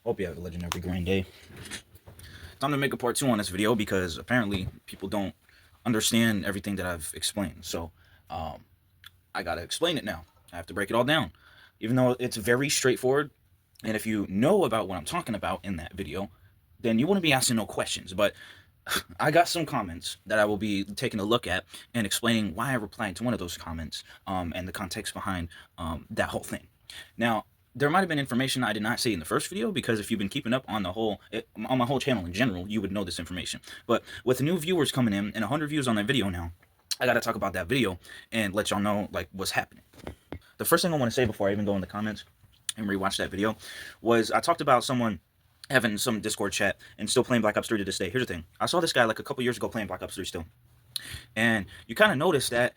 Hope you have a legendary green day. Time to make a part 2 on this video because apparently people don't understand everything that I've explained. So I gotta explain it now. I have to break it all down. Even though it's very straightforward, and if you know about what I'm talking about in that video, then you wouldn't be asking no questions. But I got some comments that I will be taking a look at and explaining why I replied to one of those comments and the context behind that whole thing. Now, there might have been information I did not say in the first video, because if you've been keeping up on on my whole channel in general, you would know this information. But with new viewers coming in and 100 views on that video now, I got to talk about that video and let y'all know like what's happening. The first thing I want to say before I even go in the comments and rewatch that video was I talked about someone having some Discord chat and still playing Black Ops 3 to this day. Here's the thing. I saw this guy like a couple years ago playing Black Ops 3 still. And you kind of notice that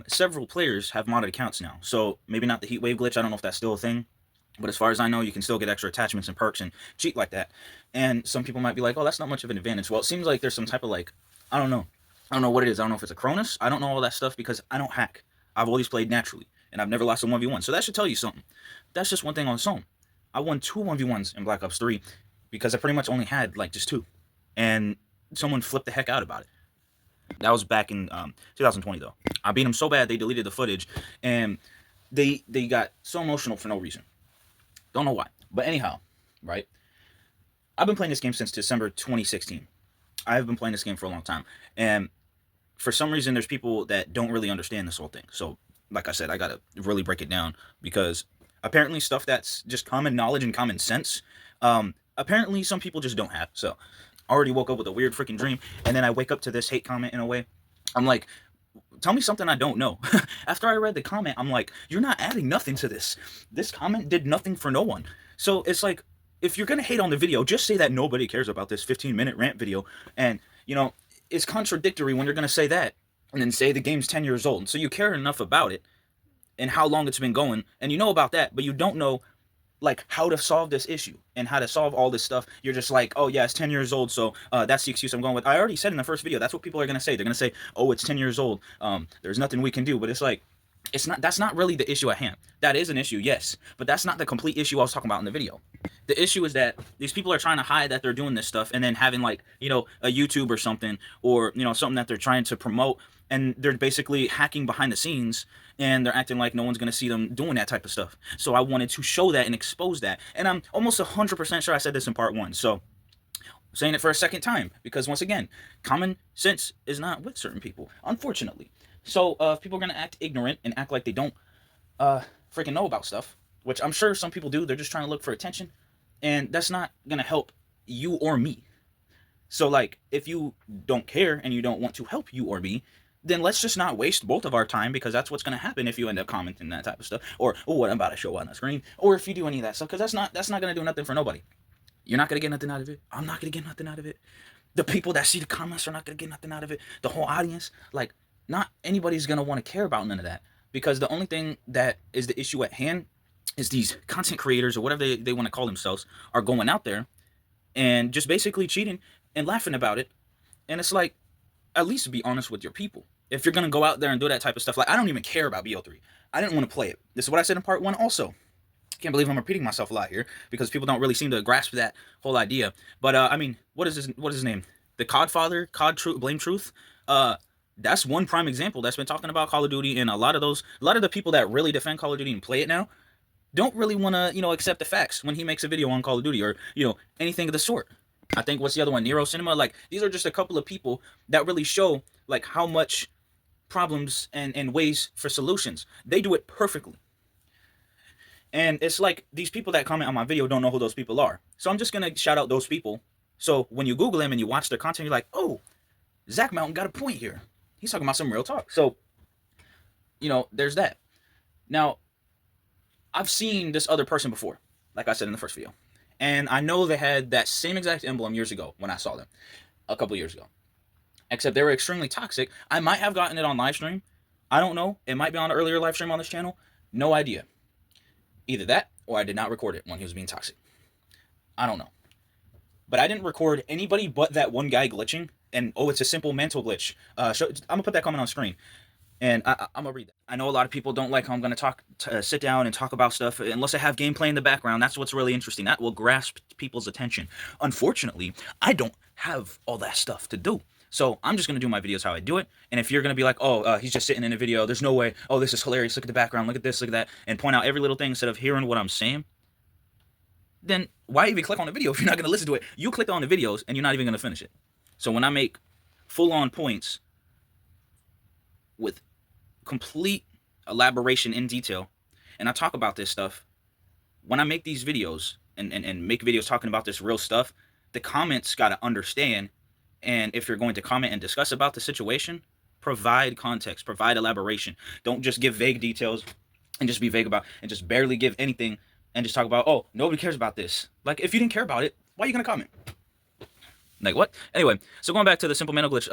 several players have modded accounts now. So maybe not the heat wave glitch. I don't know if that's still a thing. But as far as I know, you can still get extra attachments and perks and cheat like that. And some people might be like, oh, that's not much of an advantage. Well, it seems like there's some type of like, I don't know. I don't know what it is. I don't know if it's a Cronus. I don't know all that stuff because I don't hack. I've always played naturally. And I've never lost a 1v1. So that should tell you something. That's just one thing on its own. I won 2 1v1s in Black Ops 3 because I pretty much only had like just 2. And someone flipped the heck out about it. That was back in 2020 though. I beat them so bad they deleted the footage. And they got so emotional for no reason. Don't know why. But anyhow, right? I've been playing this game since December 2016. I've been playing this game for a long time. And for some reason, there's people that don't really understand this whole thing. So, like I said, I got to really break it down because apparently stuff that's just common knowledge and common sense, apparently some people just don't have. So, I already woke up with a weird freaking dream. And then I wake up to this hate comment in a way. I'm like, tell me something I don't know. After I read the comment, I'm like, you're not adding nothing to this. This comment did nothing for no one. So it's like, if you're going to hate on the video, just say that nobody cares about this 15-minute rant video. And, you know, it's contradictory when you're going to say that and then say the game's 10 years old. So you care enough about it and how long it's been going. And you know about that, but you don't know like how to solve this issue and how to solve all this stuff. You're just like, oh yeah, it's 10 years old, so that's the excuse I'm going with. I already said in the first video, that's what people are going to say. They're going to say, oh, it's 10 years old, there's nothing we can do. But it's like, that's not really the issue at hand. That is an issue, yes, but that's not the complete issue I was talking about in the video. The issue is that these people are trying to hide that they're doing this stuff and then having like, you know, a YouTube or something, or, you know, something that they're trying to promote, and they're basically hacking behind the scenes and they're acting like no one's going to see them doing that type of stuff. So I wanted to show that and expose that. And I'm almost 100% sure I said this in part 1. So I'm saying it for a second time because, once again, common sense is not with certain people, unfortunately. So if people are going to act ignorant and act like they don't freaking know about stuff, which I'm sure some people do, they're just trying to look for attention, and that's not going to help you or me. So, like, if you don't care and you don't want to help you or me, then let's just not waste both of our time, because that's what's going to happen if you end up commenting that type of stuff, or oh, what I'm about to show on the screen, or if you do any of that stuff, because that's not going to do nothing for nobody. You're not going to get nothing out of it. I'm not going to get nothing out of it. The people that see the comments are not going to get nothing out of it. The whole audience, like, not anybody's going to want to care about none of that, because the only thing that is the issue at hand is these content creators, or whatever they want to call themselves, are going out there and just basically cheating and laughing about it. And it's like, at least be honest with your people. If you're going to go out there and do that type of stuff, like, I don't even care about BO3. I didn't want to play it. This is what I said in part 1 also. Can't believe I'm repeating myself a lot here, because people don't really seem to grasp that whole idea. But, I mean, what is his name? The Codfather, Blame Truth? That's one prime example that's been talking about Call of Duty, and a lot of the people that really defend Call of Duty and play it now don't really want to, you know, accept the facts when he makes a video on Call of Duty, or, you know, anything of the sort. I think, what's the other one? Nero Cinema. Like, these are just a couple of people that really show, like, how much problems and ways for solutions. They do it perfectly. And it's like, these people that comment on my video don't know who those people are. So I'm just going to shout out those people. So when you Google them and you watch their content, you're like, oh, Zach Mountain got a point here. He's talking about some real talk. So, you know, there's that. Now, I've seen this other person before, like I said in the first video. And I know they had that same exact emblem years ago when I saw them, a couple years ago. Except they were extremely toxic. I might have gotten it on live stream. I don't know. It might be on an earlier live stream on this channel. No idea. Either that, or I did not record it when he was being toxic. I don't know. But I didn't record anybody but that one guy glitching. And, oh, it's a simple mental glitch. I'm going to put that comment on screen. And I'm gonna read that. I know a lot of people don't like how I'm gonna sit down and talk about stuff unless I have gameplay in the background. That's what's really interesting. That will grasp people's attention. Unfortunately, I don't have all that stuff to do. So I'm just gonna do my videos how I do it. And if you're gonna be like, oh, he's just sitting in a video, there's no way. Oh, this is hilarious. Look at the background. Look at this. Look at that. And point out every little thing instead of hearing what I'm saying, then why even click on the video if you're not gonna listen to it? You clicked on the videos and you're not even gonna finish it. So when I make full-on points with complete elaboration in detail, and I talk about this stuff, when I make these videos and make videos talking about this real stuff, the comments got to understand. And if you're going to comment and discuss about the situation, provide context, provide elaboration. Don't just give vague details and just be vague about and just barely give anything and just talk about, oh, nobody cares about this. Like, if you didn't care about it, why are you gonna comment? Like, what? Anyway, so going back to the simple mental glitch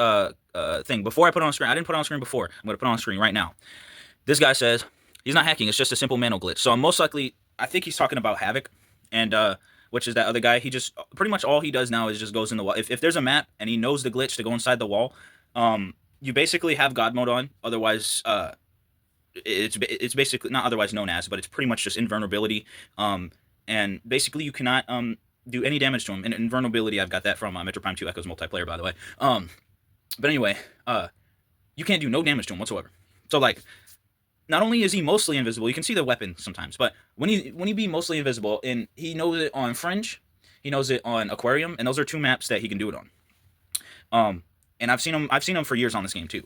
thing, before I put it on screen, I didn't put it on screen before. I'm going to put it on screen right now. This guy says he's not hacking, it's just a simple mental glitch. So I'm most likely, I think he's talking about Havoc, and which is that other guy. He just, pretty much all he does now is just goes in the wall. If there's a map and he knows the glitch to go inside the wall, you basically have God mode on. Otherwise, it's basically, not otherwise known as, but it's pretty much just invulnerability. And basically you cannot do any damage to him. And invulnerability, I've got that from Metro Prime 2 Echoes multiplayer, by the way. But anyway, you can't do no damage to him whatsoever. So, like, not only is he mostly invisible, you can see the weapon sometimes, but when he be mostly invisible, and he knows it on Fringe, he knows it on Aquarium, and those are two maps that he can do it on. And I've seen him for years on this game too.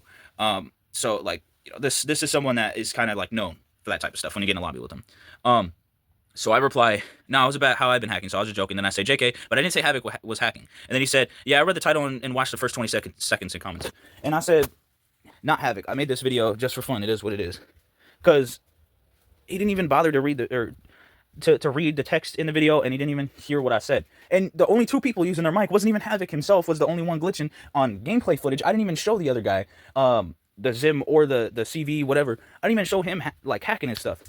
So, like, you know, this is someone that is kind of like known for that type of stuff when you get in a lobby with him. So I reply, no, it was about how I've been hacking, so I was just joking. Then I say, JK, but I didn't say Havoc was hacking. And then he said, yeah, I read the title and watched the first 20 seconds and commented. And I said, not Havoc. I made this video just for fun. It is what it is. Because he didn't even bother to read to read the text in the video, and he didn't even hear what I said. And the only two people using their mic wasn't even Havoc himself, was the only one glitching on gameplay footage. I didn't even show the other guy, the Zim or the CV, whatever. I didn't even show him like hacking his stuff.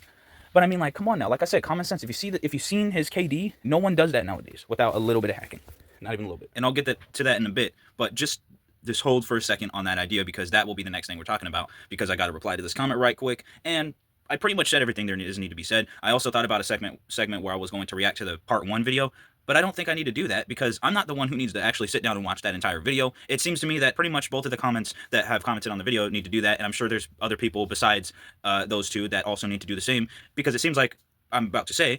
But I mean, like, come on now. Like I said, common sense. If you've seen his KD, no one does that nowadays without a little bit of hacking. Not even a little bit. And I'll get to that in a bit. But just hold for a second on that idea, because that will be the next thing we're talking about. Because I got to reply to this comment right quick, and I pretty much said everything there does need to be said. I also thought about a segment where I was going to react to the part 1 video, but I don't think I need to do that because I'm not the one who needs to actually sit down and watch that entire video. It seems to me that pretty much both of the comments that have commented on the video need to do that, and I'm sure there's other people besides those two that also need to do the same, because it seems like I'm about to say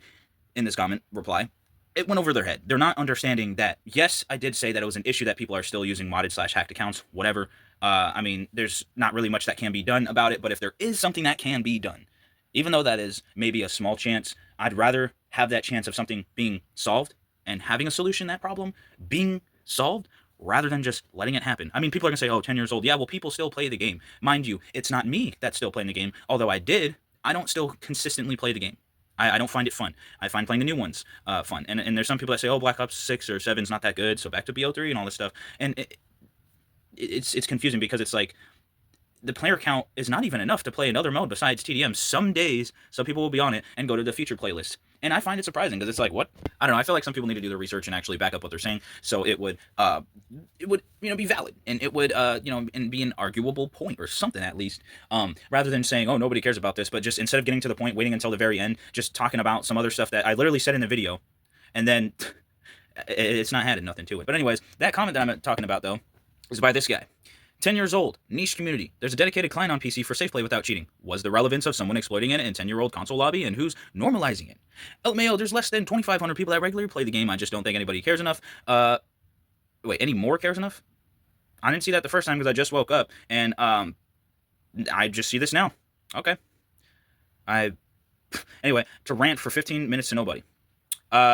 in this comment reply, it went over their head. They're not understanding that, yes, I did say that it was an issue that people are still using modded/hacked accounts, whatever. I mean, there's not really much that can be done about it, but if there is something that can be done, even though that is maybe a small chance, I'd rather have that chance of something being solved and having a solution to that problem being solved rather than just letting it happen. I mean, people are going to say, oh, 10 years old. Yeah, well, people still play the game. Mind you, it's not me that's still playing the game. Although I don't still consistently play the game. I don't find it fun. I find playing the new ones fun. And there's some people that say, oh, Black Ops 6 or 7 is not that good, so back to BO3 and all this stuff. And it's confusing because it's like, the player count is not even enough to play another mode besides TDM. Some days, some people will be on it and go to the feature playlist. And I find it surprising because it's like, what? I don't know. I feel like some people need to do their research and actually back up what they're saying, so it would be valid, and it would and be an arguable point or something at least, rather than saying, oh, nobody cares about this, but just instead of getting to the point, waiting until the very end, just talking about some other stuff that I literally said in the video, and then it's not added nothing to it. But anyways, that comment that I'm talking about though is by this guy. 10 years old, niche community. There's a dedicated client on PC for safe play without cheating. Was the relevance of someone exploiting it in 10-year-old console lobby, and who's normalizing it? LMAO, there's less than 2,500 people that regularly play the game. I just don't think anybody cares enough. Wait, any more cares enough? I didn't see that the first time because I just woke up, and I just see this now. Okay. Anyway, to rant for 15 minutes to nobody.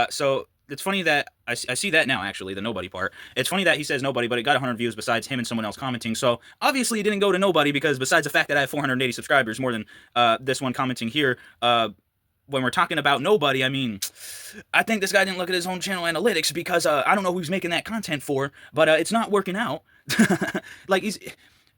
So it's funny that I see that now, actually, the nobody part. It's funny that he says nobody, but it got 100 views besides him and someone else commenting. So obviously it didn't go to nobody, because besides the fact that I have 480 subscribers, more than this one commenting here, when we're talking about nobody, I mean, I think this guy didn't look at his own channel analytics, because I don't know who he's making that content for, but it's not working out. Like,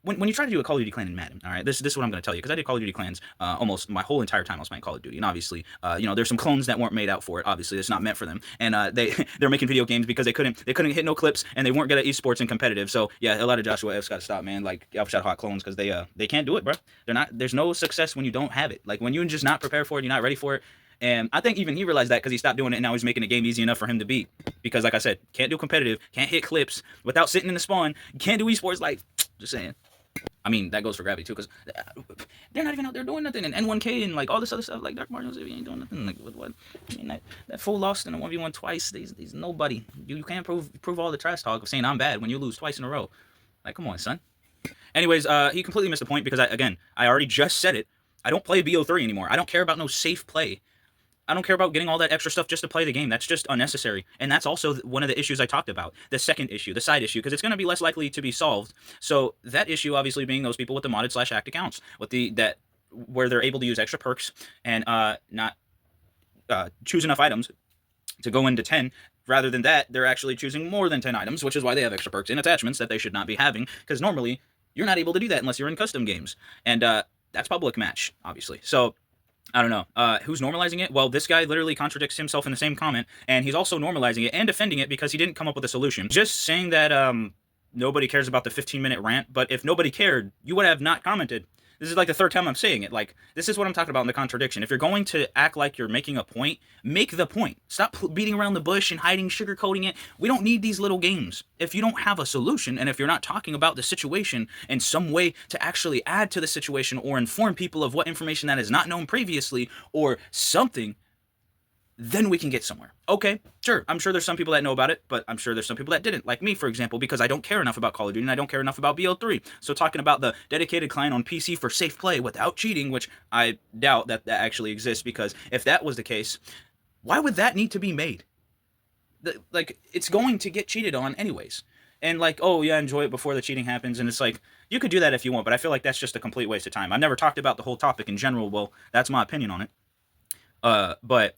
when you try to do a Call of Duty clan in Madden, all right, this is what I'm going to tell you, because I did Call of Duty clans almost my whole entire time I was playing Call of Duty, and obviously, there's some clones that weren't made out for it. Obviously, it's not meant for them, and they're making video games because they couldn't hit no clips, and they weren't good at esports and competitive. So yeah, a lot of Joshua F's got to stop, man. Like Alpha Shot Hot clones, because they can't do it, bro. They're not. There's no success when you don't have it. Like when you're just not prepared for it, you're not ready for it. And I think even he realized that, because he stopped doing it, and now he's making the game easy enough for him to beat. Because like I said, can't do competitive, can't hit clips without sitting in the spawn, can't do esports. Like, just saying. I mean, that goes for Gravity too, because they're not even out there doing nothing. And N1K and like all this other stuff, like Dark Martians, ain't doing nothing. Like what? I mean, that fool lost in a 1v1 twice. These nobody. You can't prove all the trash talk of saying I'm bad when you lose twice in a row. Like, come on, son. Anyways, he completely missed the point, because I already just said it. I don't play BO3 anymore. I don't care about no safe play. I don't care about getting all that extra stuff just to play the game. That's just unnecessary. And that's also one of the issues I talked about. The second issue, the side issue, because it's going to be less likely to be solved. So that issue obviously being those people with the modded /hacked accounts, with where they're able to use extra perks and not choose enough items to go into 10. Rather than that, they're actually choosing more than 10 items, which is why they have extra perks and attachments that they should not be having, because normally you're not able to do that unless you're in custom games. And that's public match, obviously. So I don't know. Who's normalizing it? Well, this guy literally contradicts himself in the same comment, and he's also normalizing it and defending it because he didn't come up with a solution. Just saying that nobody cares about the 15-minute rant, but if nobody cared, you would have not commented. This is like the third time I'm saying it. Like, this is what I'm talking about in the contradiction. If you're going to act like you're making a point, make the point. Stop beating around the bush and hiding, sugarcoating it. We don't need these little games. If you don't have a solution, and if you're not talking about the situation in some way to actually add to the situation or inform people of what information that is not known previously or something, then we can get somewhere. Okay, sure, I'm sure there's some people that know about it, but I'm sure there's some people that didn't, like me, for example, because I don't care enough about Call of Duty and I don't care enough about BO3. So talking about the dedicated client on PC for safe play without cheating, which I doubt that actually exists, because if that was the case, why would that need to be made? Like, it's going to get cheated on anyways. And like, oh yeah, enjoy it before the cheating happens, and it's like, you could do that if you want, but I feel like that's just a complete waste of time. I've never talked about the whole topic in general. Well, that's my opinion on it. But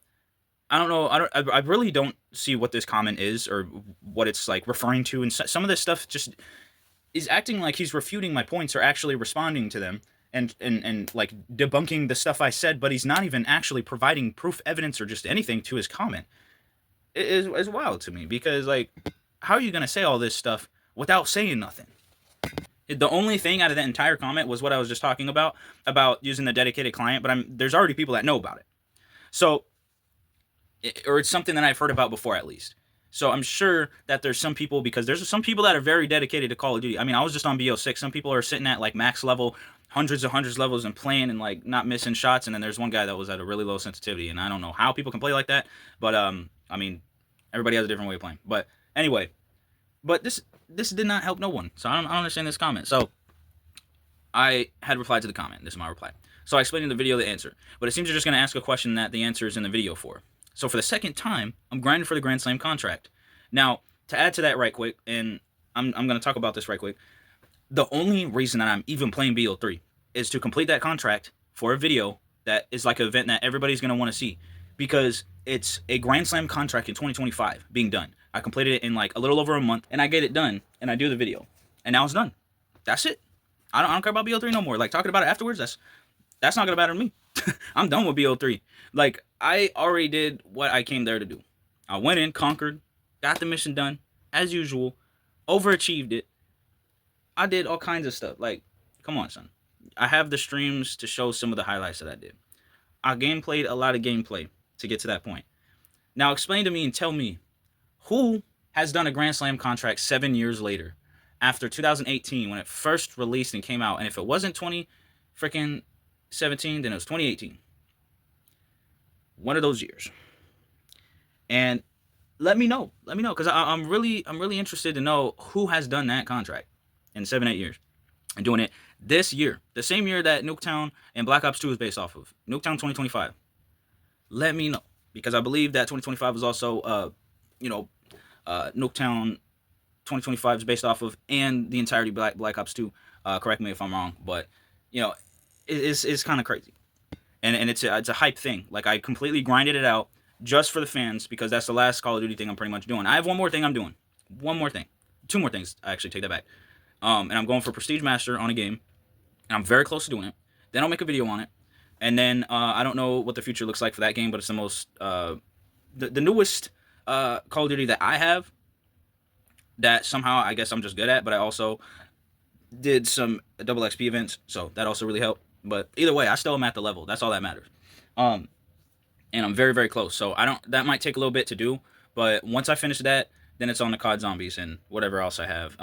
I don't know. I really don't see what this comment is or what it's like referring to. And some of this stuff just is acting like he's refuting my points or actually responding to them and like debunking the stuff I said, but he's not even actually providing proof, evidence, or just anything to his comment. It is wild to me, because like, how are you going to say all this stuff without saying nothing? The only thing out of that entire comment was what I was just talking about using the dedicated client, but there's already people that know about it. So, or it's something that I've heard about before at least. So I'm sure that there's some people, because there's some people that are very dedicated to Call of Duty. I mean, I was just on BO6. Some people are sitting at like max level, hundreds levels and playing and like not missing shots. And then there's one guy that was at a really low sensitivity. And I don't know how people can play like that. But I mean, everybody has a different way of playing. But anyway, but this did not help no one. So I don't understand this comment. So I had replied to the comment. This is my reply. So I explained in the video the answer. But it seems you're just going to ask a question that the answer is in the video for. So for the second time, I'm grinding for the Grand Slam contract. Now, to add to that right quick, and I'm going to talk about this right quick, the only reason that I'm even playing BO3 is to complete that contract for a video that is like an event that everybody's going to want to see, because it's a Grand Slam contract in 2025 being done. I completed it in like a little over a month, and I get it done, and I do the video, and now it's done. That's it. I don't care about BO3 no more. Like, talking about it afterwards, that's not going to matter to me. I'm done with BO3. Like, I already did what I came there to do. I went in, conquered, got the mission done, as usual, overachieved it. I did all kinds of stuff. Like, come on, son. I have the streams to show some of the highlights that I did. I gameplayed a lot of gameplay to get to that point. Now, explain to me and tell me, who has done a Grand Slam contract 7 years later, after 2018, when it first released and came out? And if it wasn't 2017, then it was 2018. One of those years. And let me know, because I'm really interested to know who has done that contract in 7-8 years and doing it this year, the same year that Nuketown and Black Ops 2 is based off of, Nuketown 2025. Let me know, because I believe that 2025 is also Nuketown 2025 is based off of, and the entirety Black Ops 2. Correct me if I'm wrong, but it's kind of crazy. And it's a hype thing. Like, I completely grinded it out just for the fans, because that's the last Call of Duty thing I'm pretty much doing. I have one more thing I'm doing. One more thing. Two more things. I actually take that back. and I'm going for Prestige Master on a game, and I'm very close to doing it. Then I'll make a video on it, and then I don't know what the future looks like for that game, but it's the most the newest Call of Duty that I have, that somehow I guess I'm just good at, but I also did some double XP events, so that also really helped. But either way, I still am at the level. That's all that matters. And I'm very, very close. So that might take a little bit to do, but once I finish that, then it's on the COD Zombies and whatever else I have.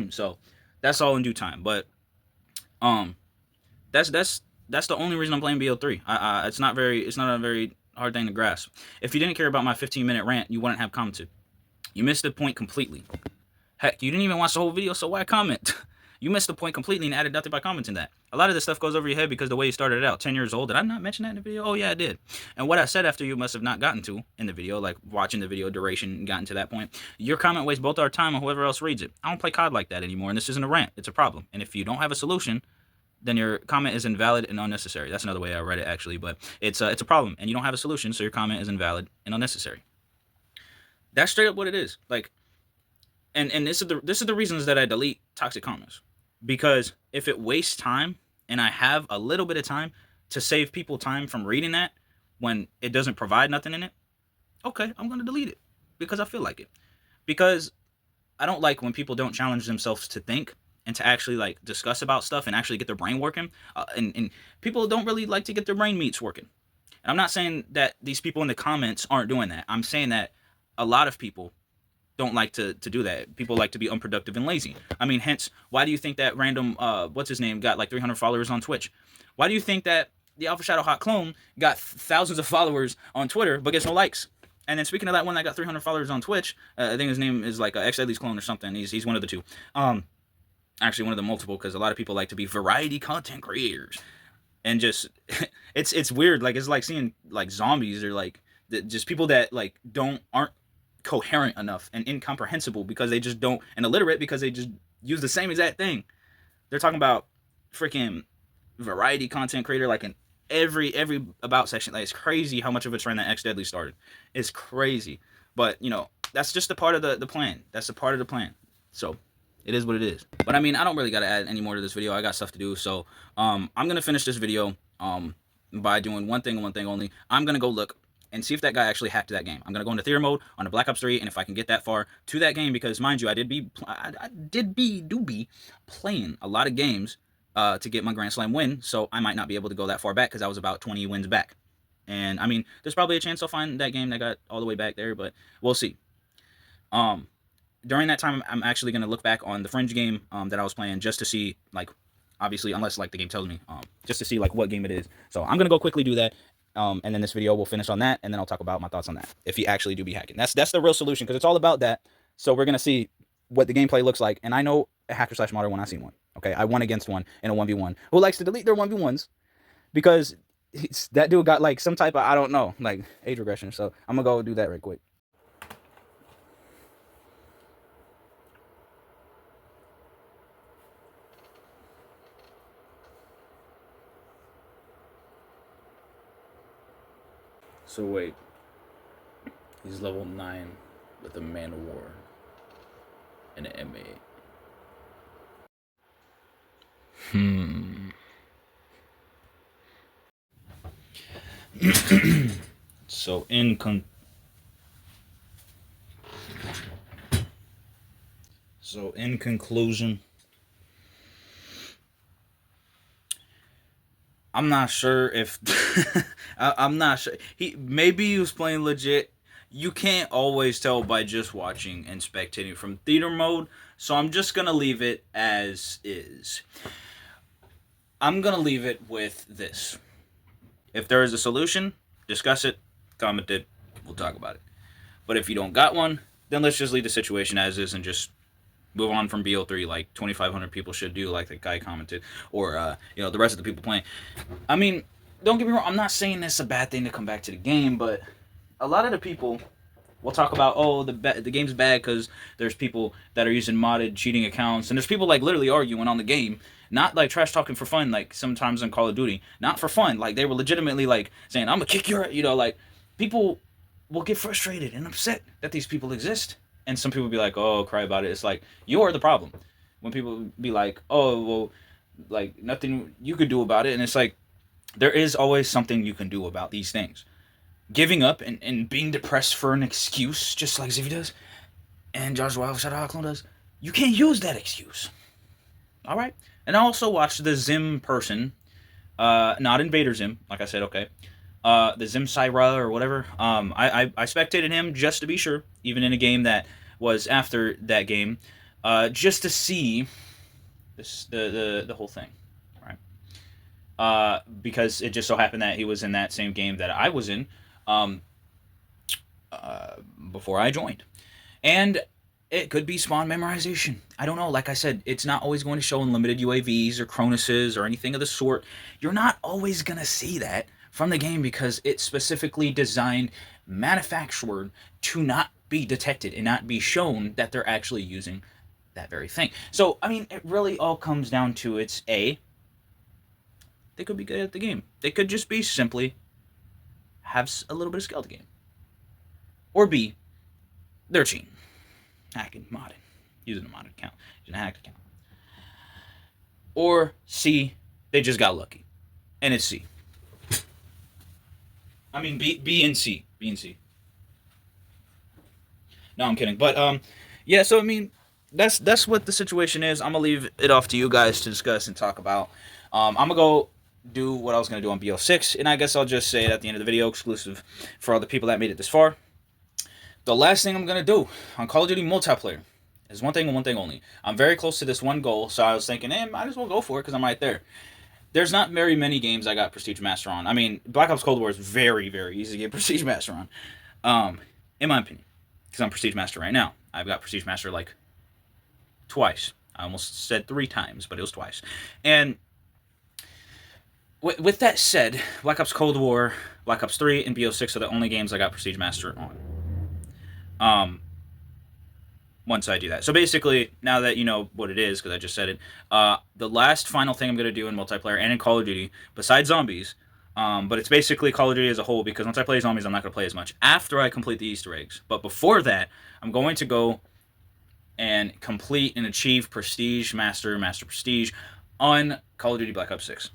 So that's all in due time. But that's the only reason I'm playing BO3. It's not a very hard thing to grasp. If you didn't care about my 15-minute rant, you wouldn't have commented. You missed the point completely. Heck, you didn't even watch the whole video, so why comment? You missed the point completely and added nothing by commenting that. A lot of this stuff goes over your head because the way you started it out, 10 years old. Did I not mention that in the video? Oh, yeah, I did. And what I said after you must have not gotten to in the video, like watching the video duration and gotten to that point. Your comment wastes both our time and whoever else reads it. I don't play COD like that anymore, and this isn't a rant. It's a problem. And if you don't have a solution, then your comment is invalid and unnecessary. That's another way I read it, actually, but it's a problem, and you don't have a solution, so your comment is invalid and unnecessary. That's straight up what it is. Like, and this is the reasons that I delete toxic comments. Because if it wastes time and I have a little bit of time to save people time from reading that when it doesn't provide nothing in it, okay, I'm going to delete it because I feel like it. Because I don't like when people don't challenge themselves to think and to actually like discuss about stuff and actually get their brain working. And people don't really like to get their brain meats working. And I'm not saying that these people in the comments aren't doing that. I'm saying that a lot of people don't like to do that. People like to be unproductive and lazy. I mean, hence, why do you think that random, what's his name, got like 300 followers on Twitch? Why do you think that the Alpha Shadow Hot Clone got thousands of followers on Twitter but gets no likes? And then speaking of that one that got 300 followers on Twitch, I think his name is like X Deadly's clone or something. He's one of the two. Actually, one of the multiple, because a lot of people like to be variety content creators. And just, it's weird. Like, it's like seeing like zombies or like just people that like aren't coherent enough and incomprehensible because they just don't, and illiterate because they just use the same exact thing. They're talking about freaking variety content creator like in every about section. Like, it's crazy how much of a trend that X Deadly started. It's crazy. But you know, that's just a part of the plan. That's a part of the plan. So it is what it is. But I mean, I don't really gotta add any more to this video. I got stuff to do. So I'm gonna finish this video by doing one thing and one thing only. I'm gonna go look and see if that guy actually hacked that game. I'm going to go into theory mode on the Black Ops 3, and if I can get that far to that game, because mind you, I did be playing a lot of games to get my Grand Slam win, so I might not be able to go that far back because I was about 20 wins back. And I mean, there's probably a chance I'll find that game that got all the way back there, but we'll see. During that time, I'm actually going to look back on the Fringe game that I was playing just to see, like, obviously, unless like the game tells me, just to see like what game it is. So I'm going to go quickly do that. And then this video will finish on that, and then I'll talk about my thoughts on that, if you actually do be hacking. That's the real solution, because it's all about that. So we're going to see what the gameplay looks like, and I know a hacker/modder when I see one. Okay, I won against one in a 1v1 who likes to delete their 1v1s because that dude got like some type of, I don't know, like age regression. So I'm going to go do that right quick. So wait, he's level 9 with a Man of War and an M8. So in conclusion, I'm not sure if I'm not sure. Maybe he was playing legit. You can't always tell by just watching and spectating from theater mode. So I'm just gonna leave it as is. I'm gonna leave it with this. If there is a solution, discuss it, comment it, we'll talk about it. But if you don't got one, then let's just leave the situation as is and just move on from BO3 like 2,500 people should do, like the guy commented, or you know, the rest of the people playing. I mean, don't get me wrong, I'm not saying this is a bad thing to come back to the game, but a lot of the people will talk about, oh, the game's bad because there's people that are using modded cheating accounts, and there's people like literally arguing on the game, not like trash talking for fun like sometimes in Call of Duty, not for fun, like they were legitimately like saying, I'm gonna kick your, you know, like people will get frustrated and upset that these people exist. And some people be like, oh, cry about it. It's like, you're the problem. when people be like, oh, well, like, nothing you could do about it. And it's like, there is always something you can do about these things. Giving up and being depressed for an excuse, just like Zivi does, and Josh Wild Shadow Clone does, you can't use that excuse. Alright? And I also watched the Zim person, not Invader Zim, like I said, okay. The Zim Syra or whatever. I spectated him just to be sure, even in a game that was after that game, just to see the whole thing, right? Because it just so happened that he was in that same game that I was in, before I joined, and it could be spawn memorization. I don't know. Like I said, it's not always going to show unlimited UAVs or Cronuses or anything of the sort. You're not always going to see that from the game because it's specifically designed, manufactured to not be detected and not be shown that they're actually using that very thing. So, I mean, it really all comes down to it's A, they could be good at the game. They could just be simply have a little bit of skill at the game. Or B, they're cheating. Hacking, modding, using a modded account, using a hacked account. Or C, they just got lucky. And it's C. I mean, B and C. B and C. No, I'm kidding. But, yeah, so, I mean, that's what the situation is. I'm going to leave it off to you guys to discuss and talk about. I'm going to go do what I was going to do on BO6, and I guess I'll just say it at the end of the video, exclusive for all the people that made it this far. The last thing I'm going to do on Call of Duty multiplayer is one thing and one thing only. I'm very close to this one goal, so I was thinking, might as well go for it because I'm right there. There's not very many games I got Prestige Master on. I mean, Black Ops Cold War is very, very easy to get Prestige Master on, in my opinion, because I'm Prestige Master right now. I've got Prestige Master, like, twice. I almost said 3 times, but it was twice. And with that said, Black Ops Cold War, Black Ops 3, and BO6 are the only games I got Prestige Master on. Once I do that. So basically, now that you know what it is, because I just said it, the last final thing I'm going to do in multiplayer and in Call of Duty, besides zombies, but it's basically Call of Duty as a whole, because once I play zombies, I'm not going to play as much after I complete the Easter eggs. But before that, I'm going to go and complete and achieve Prestige Master, Master Prestige on Call of Duty Black Ops 6.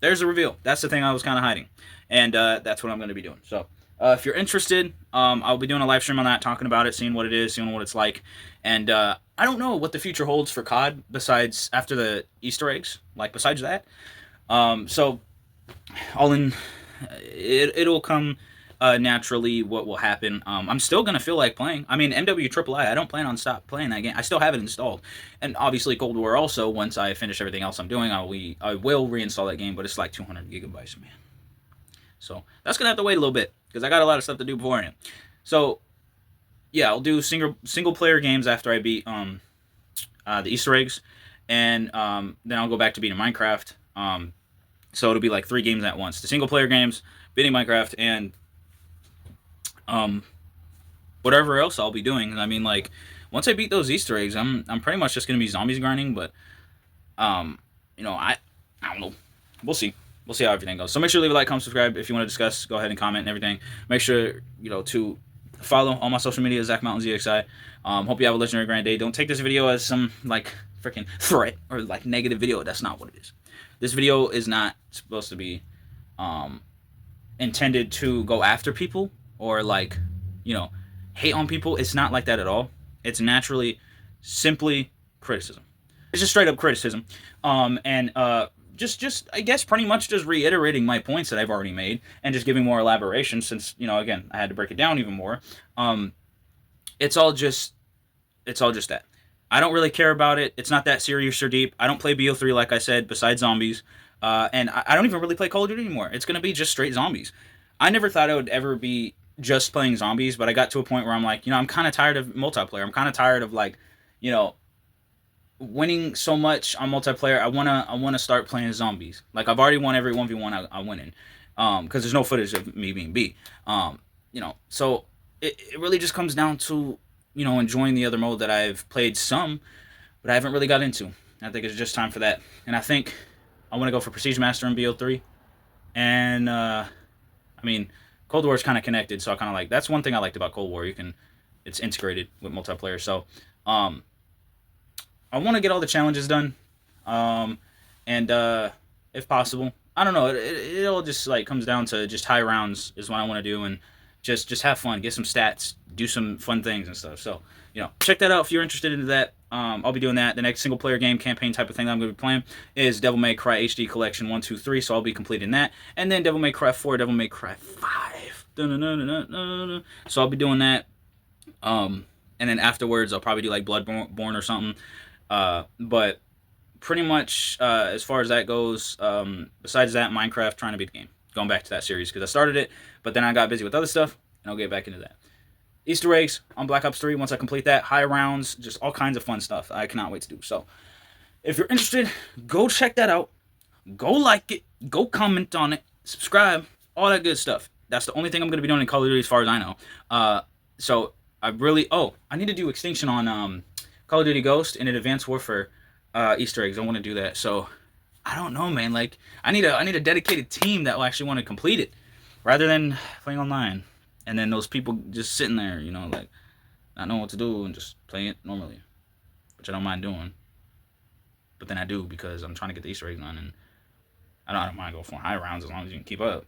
There's the reveal. That's the thing I was kind of hiding. And that's what I'm going to be doing. So if you're interested, I'll be doing a live stream on that, talking about it, seeing what it is, seeing what it's like. And I don't know what the future holds for COD besides after the Easter eggs, like besides that. So all in, it'll come naturally what will happen. I'm still going to feel like playing. I mean, MW I don't plan on stop playing that game. I still have it installed. And obviously Cold War also, once I finish everything else I'm doing, I will reinstall that game, but it's like 200 gigabytes, man. So that's going to have to wait a little bit, because I got a lot of stuff to do beforehand. So, yeah, I'll do single player games after I beat the Easter eggs, and then I'll go back to beating Minecraft. So it'll be like 3 games at once. The single player games, beating Minecraft, and whatever else I'll be doing. I mean, like, once I beat those Easter eggs, I'm pretty much just going to be zombies grinding, but, you know, I don't know. We'll see. We'll see how everything goes. So make sure to leave a like, comment, subscribe. If you want to discuss, go ahead and comment and everything. Make sure, you know, to follow all my social media, Zach Mountain ZXI. Hope you have a legendary grand day. Don't take this video as some, like, freaking threat or, like, negative video. That's not what it is. This video is not supposed to be intended to go after people or, like, you know, hate on people. It's not like that at all. It's naturally simply criticism. It's just straight up criticism. Just I guess pretty much just reiterating my points that I've already made and just giving more elaboration, since, you know, again, I had to break it down even more. It's all just that. I don't really care about it. It's not that serious or deep. I don't play BO3, like I said, besides zombies. And I don't even really play Call of Duty anymore. It's going to be just straight zombies. I never thought I would ever be just playing zombies, but I got to a point where I'm like, you know, I'm kind of tired of multiplayer. I'm kind of tired of, like, you know, winning so much on multiplayer. I wanna start playing zombies. Like, I've already won every 1v1 I win in, because there's no footage of me being B. You know, so it really just comes down to, you know, enjoying the other mode that I've played some, but I haven't really got into. I think it's just time for that. And I think I want to go for Prestige Master in BO3. And I mean, Cold War is kind of connected, so I kind of like, that's one thing I liked about Cold War. It's integrated with multiplayer. So I want to get all the challenges done, and if possible, I don't know. It all just like comes down to just high rounds is what I want to do, and just have fun, get some stats, do some fun things and stuff. So check that out if you're interested in that. I'll be doing that. The next single player game campaign type of thing that I'm going to be playing is Devil May Cry HD Collection 1, 2, 3. So I'll be completing that, and then Devil May Cry 4, Devil May Cry 5. So I'll be doing that. And then afterwards I'll probably do like Bloodborne or something. But pretty much as far as that goes, besides that, Minecraft, trying to beat the game. Going back to that series because I started it, but then I got busy with other stuff, and I'll get back into that. Easter eggs on Black Ops 3 once I complete that. High rounds, just all kinds of fun stuff I cannot wait to do. So if you're interested, go check that out. Go like it. Go comment on it. Subscribe. All that good stuff. That's the only thing I'm going to be doing in Call of Duty as far as I know. So I really... Oh, I need to do Extinction on Call of Duty Ghost and in Advanced Warfare Easter eggs. I want to do that. So I don't know, man. Like I need a dedicated team that will actually want to complete it rather than playing online. And then those people just sitting there, like not knowing what to do and just playing it normally, which I don't mind doing. But then I do because I'm trying to get the Easter eggs on, and I don't mind going for high rounds as long as you can keep up,